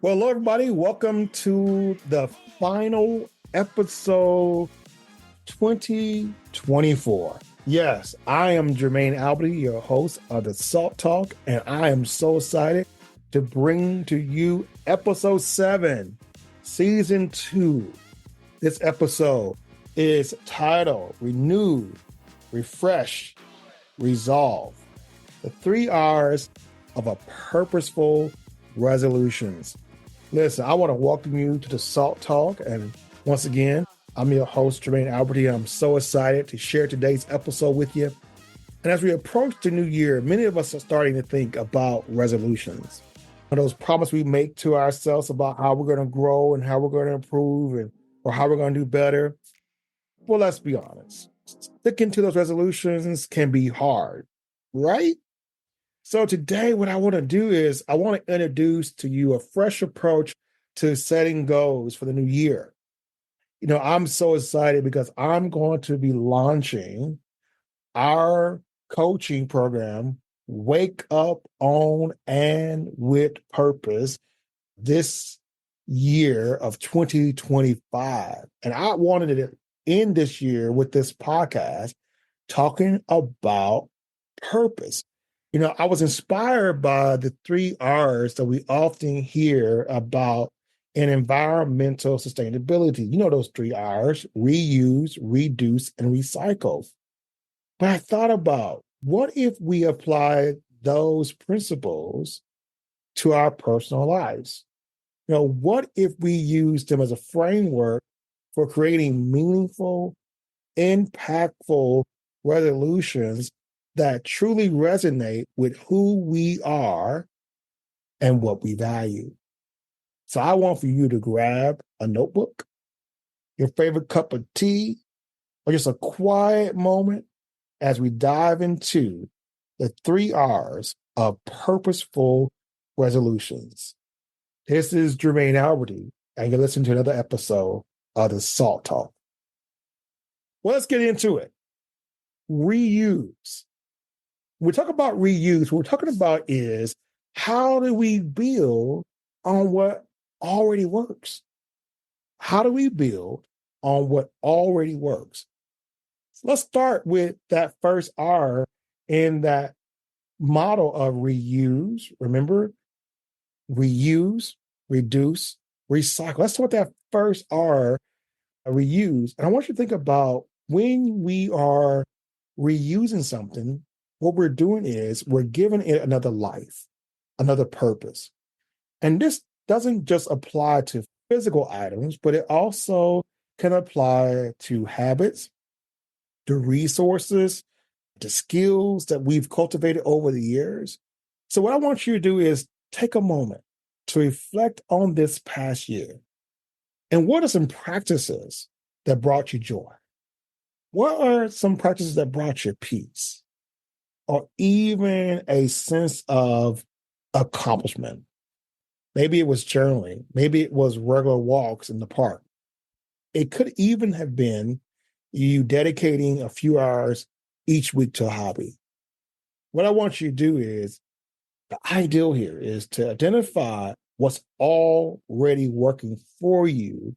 Well, hello, everybody. Welcome to the final episode 2024. Yes, I am Jermine Alberty, your host of the Salt Talk, and I am so excited to bring to you episode 7, season 2. This episode is titled Renew, Refresh, Resolve. The 3 R's of a Purposeful Resolutions. Listen, I want to welcome you to the Salt Talk. And once again, I'm your host, Jermaine Alberty. I'm so excited to share today's episode with you. And as we approach the new year, many of us are starting to think about resolutions. Those promises we make to ourselves about how we're going to grow and how we're going to improve or how we're going to do better. Well, let's be honest. Sticking to those resolutions can be hard, right? So today, what I want to do is I want to introduce to you a fresh approach to setting goals for the new year. I'm so excited because I'm going to be launching our coaching program, Wake Up, Own, and with Purpose, this year of 2025. And I wanted to end this year with this podcast talking about purpose. I was inspired by the 3 R's that we often hear about in environmental sustainability. Those 3 R's: reuse, reduce, and recycle. But I thought about, what if we apply those principles to our personal lives? What if we use them as a framework for creating meaningful, impactful resolutions that truly resonate with who we are and what we value? So I want for you to grab a notebook, your favorite cup of tea, or just a quiet moment as we dive into the 3 R's of purposeful resolutions. This is Jermaine Alberty, and you're listening to another episode of the Salt Talk. Well, let's get into it. Reuse. When we talk about reuse, what we're talking about is, how do we build on what already works? How do we build on what already works? So let's start with that first R in that model of reuse. Remember, reuse, reduce, recycle. Let's talk about that first R, reuse. And I want you to think about, when we are reusing something, what we're doing is we're giving it another life, another purpose. And this doesn't just apply to physical items, but it also can apply to habits, to resources, to skills that we've cultivated over the years. So what I want you to do is take a moment to reflect on this past year. And what are some practices that brought you joy? What are some practices that brought you peace, or even a sense of accomplishment? Maybe it was journaling. Maybe it was regular walks in the park. It could even have been you dedicating a few hours each week to a hobby. What I want you to do is, the ideal here is to identify what's already working for you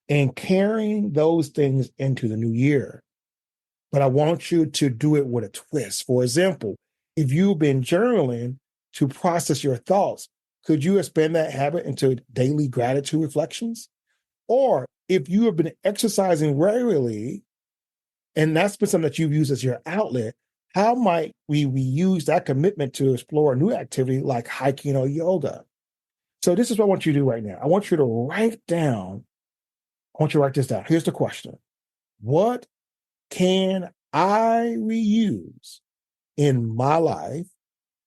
and carrying those things into the new year. But I want you to do it with a twist. For example, if you've been journaling to process your thoughts, could you expand that habit into daily gratitude reflections? Or if you have been exercising regularly, and that's been something that you've used as your outlet, how might we reuse that commitment to explore a new activity like hiking or yoga? So this is what I want you to do right now. I want you to write this down. Here's the question: what can I reuse in my life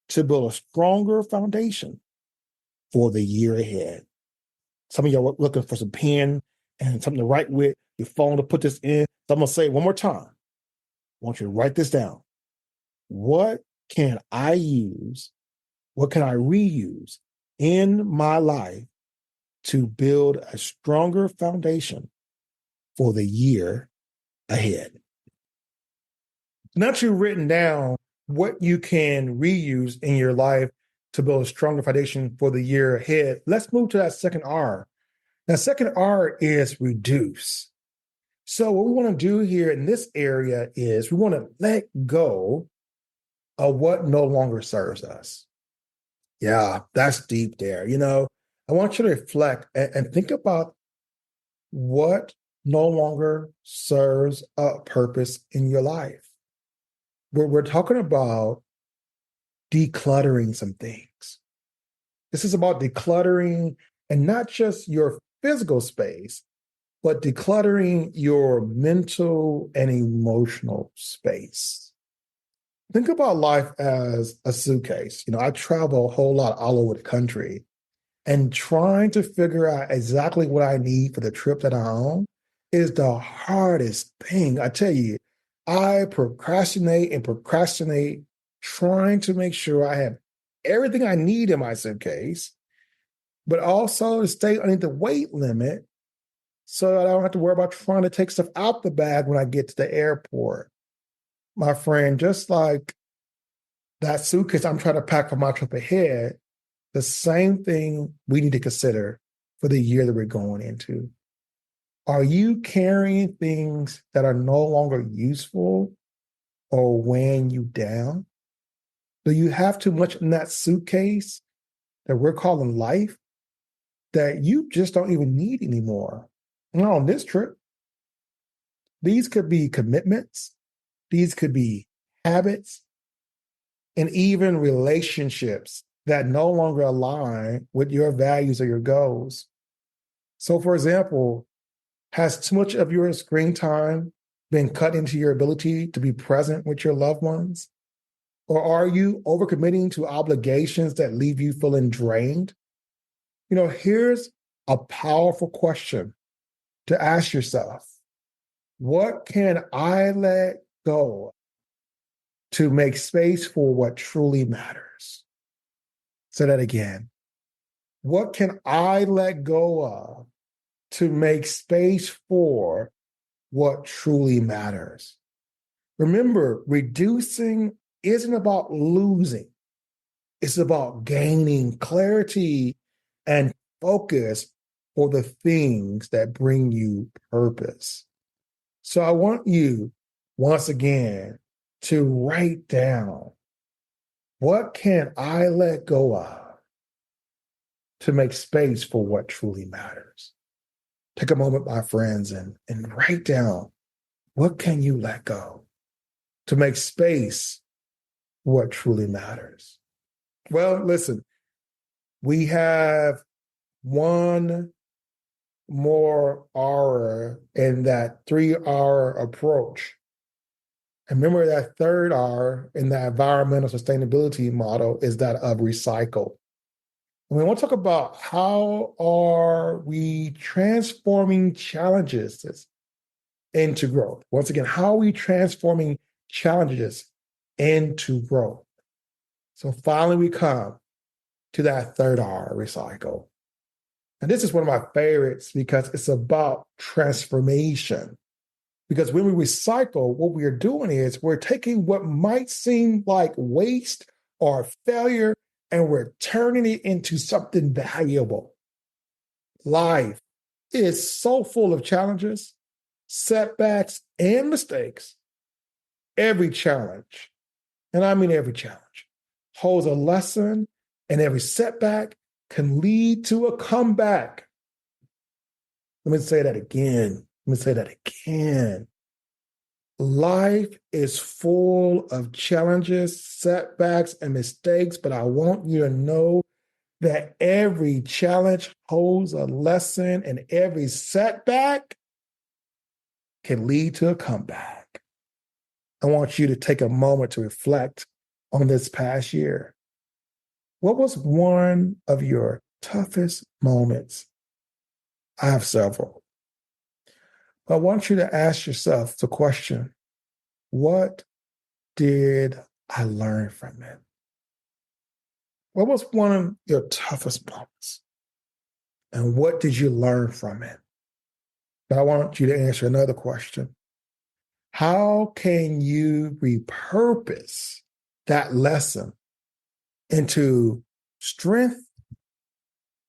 to build a stronger foundation for the year ahead? Some of y'all are looking for some pen and something to write with, your phone to put this in. So I'm going to say it one more time. I want you to write this down. What can I use? What can I reuse in my life to build a stronger foundation for the year ahead? Now that you've written down what you can reuse in your life to build a stronger foundation for the year ahead, let's move to that second R. That second R is reduce. So what we want to do here in this area is we want to let go of what no longer serves us. Yeah, that's deep there. I want you to reflect and think about what no longer serves a purpose in your life. We're talking about decluttering some things. This is about decluttering, and not just your physical space, but decluttering your mental and emotional space. Think about life as a suitcase. I travel a whole lot all over the country, and trying to figure out exactly what I need for the trip that I'm on is the hardest thing. I tell you, I procrastinate and procrastinate trying to make sure I have everything I need in my suitcase, but also to stay under the weight limit so that I don't have to worry about trying to take stuff out the bag when I get to the airport. My friend, just like that suitcase I'm trying to pack for my trip ahead, the same thing we need to consider for the year that we're going into. Are you carrying things that are no longer useful or weighing you down? Do you have too much in that suitcase that we're calling life that you just don't even need anymore? Not on this trip. These could be commitments. These could be habits and even relationships that no longer align with your values or your goals. So, for example, has too much of your screen time been cut into your ability to be present with your loved ones? Or are you overcommitting to obligations that leave you feeling drained? Here's a powerful question to ask yourself. What can I let go to make space for what truly matters? Say that again. What can I let go of to make space for what truly matters? Remember, reducing isn't about losing. It's about gaining clarity and focus for the things that bring you purpose. So I want you, once again, to write down, what can I let go of to make space for what truly matters? Take a moment, my friends, and write down, what can you let go to make space for what truly matters? Well, listen, we have one more R in that 3R approach. And remember, that third R in the environmental sustainability model is that of recycle. And we want to talk about how are we transforming challenges into growth. Once again, how are we transforming challenges into growth? So finally, we come to that third R, recycle. And this is one of my favorites because it's about transformation. Because when we recycle, what we are doing is we're taking what might seem like waste or failure and we're turning it into something valuable. Life is so full of challenges, setbacks, and mistakes. Every challenge, and I mean every challenge, holds a lesson, and every setback can lead to a comeback. Let me say that again. Life is full of challenges, setbacks, and mistakes, but I want you to know that every challenge holds a lesson and every setback can lead to a comeback. I want you to take a moment to reflect on this past year. What was one of your toughest moments? I have several. I want you to ask yourself the question, what did I learn from it? What was one of your toughest moments? And what did you learn from it? But I want you to answer another question. How can you repurpose that lesson into strength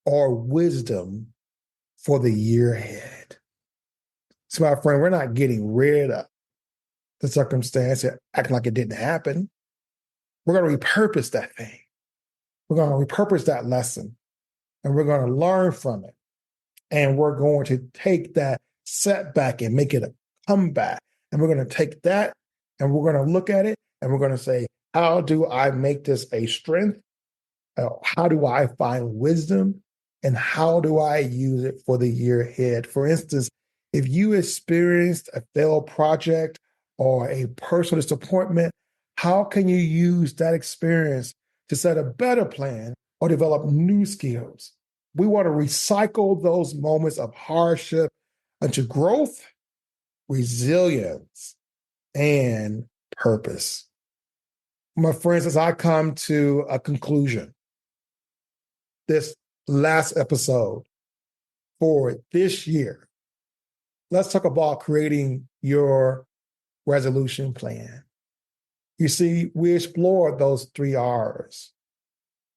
or wisdom for the year ahead? So, my friend, we're not getting rid of the circumstance and acting like it didn't happen. We're going to repurpose that thing. We're going to repurpose that lesson, and we're going to learn from it. And we're going to take that setback and make it a comeback. And we're going to take that and we're going to look at it and we're going to say, how do I make this a strength? How do I find wisdom? And how do I use it for the year ahead? For instance, if you experienced a failed project or a personal disappointment, how can you use that experience to set a better plan or develop new skills? We want to recycle those moments of hardship into growth, resilience, and purpose. My friends, as I come to a conclusion, this last episode for this year, let's talk about creating your resolution plan. You see, we explored those 3 R's.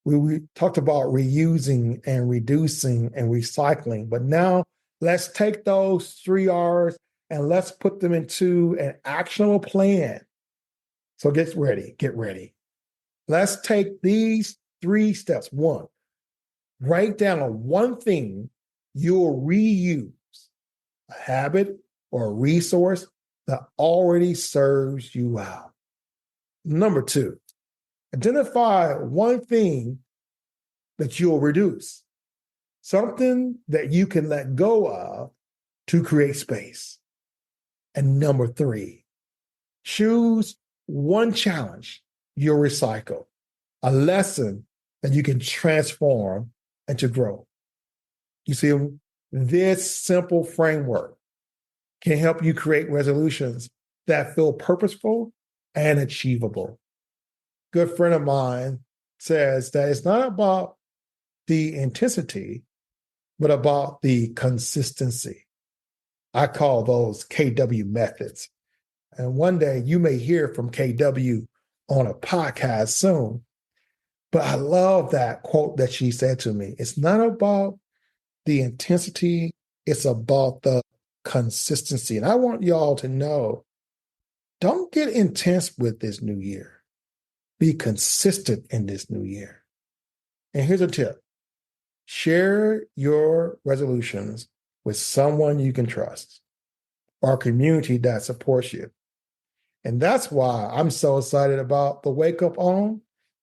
We talked about reusing and reducing and recycling, but now let's take those 3 R's and let's put them into an actionable plan. So get ready. Let's take these 3 steps. 1, write down one thing you'll reuse, a habit or a resource that already serves you well. Number 2, identify one thing that you'll reduce, something that you can let go of to create space. And number 3, choose one challenge you'll recycle, a lesson that you can transform into growth. You see, this simple framework can help you create resolutions that feel purposeful and achievable. Good friend of mine says that it's not about the intensity, but about the consistency. I call those KW methods. And one day you may hear from KW on a podcast soon. But I love that quote that she said to me. It's not about the intensity, it's about the consistency. And I want y'all to know, don't get intense with this new year. Be consistent in this new year. And here's a tip. Share your resolutions with someone you can trust or a community that supports you. And that's why I'm so excited about the Wake Up On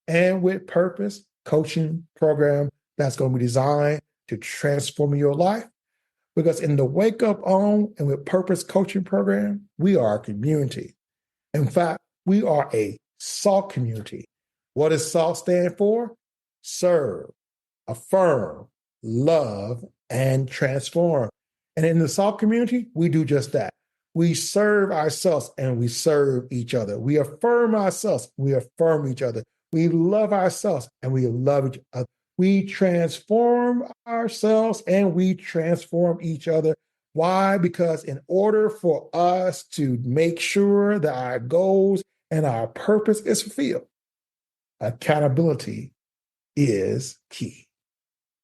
and With Purpose coaching program that's going to be designed to transform your life. Because in the Wake Up On and With Purpose coaching program, we are a community. In fact, we are a SALT community. What does SALT stand for? Serve, affirm, love, and transform. And in the SALT community, we do just that. We serve ourselves and we serve each other. We affirm ourselves, we affirm each other. We love ourselves and we love each other. We transform ourselves and we transform each other. Why? Because in order for us to make sure that our goals and our purpose is fulfilled, accountability is key.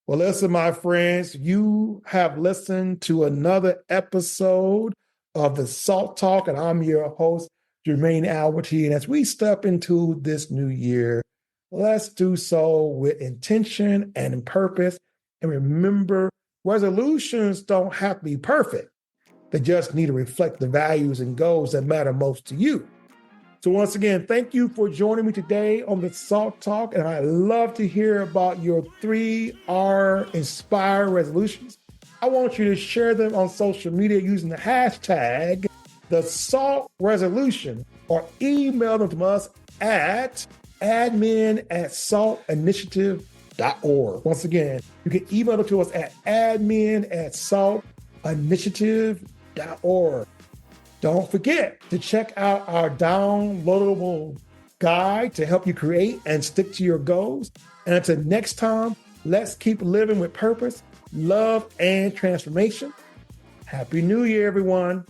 Well, listen, my friends, you have listened to another episode of the SALT Talk, and I'm your host, Jermine Alberty. And as we step into this new year, let's do so with intention and purpose. And remember, resolutions don't have to be perfect. They just need to reflect the values and goals that matter most to you. So once again, thank you for joining me today on the SALT Talk. And I'd love to hear about your 3R inspired resolutions. I want you to share them on social media using the hashtag the SALT Resolution, or email them to us at admin@saltinitiative.org. Once again, you can email them to us at admin@saltinitiative.org. Don't forget to check out our downloadable guide to help you create and stick to your goals. And until next time, let's keep living with purpose, love, and transformation. Happy New Year, everyone.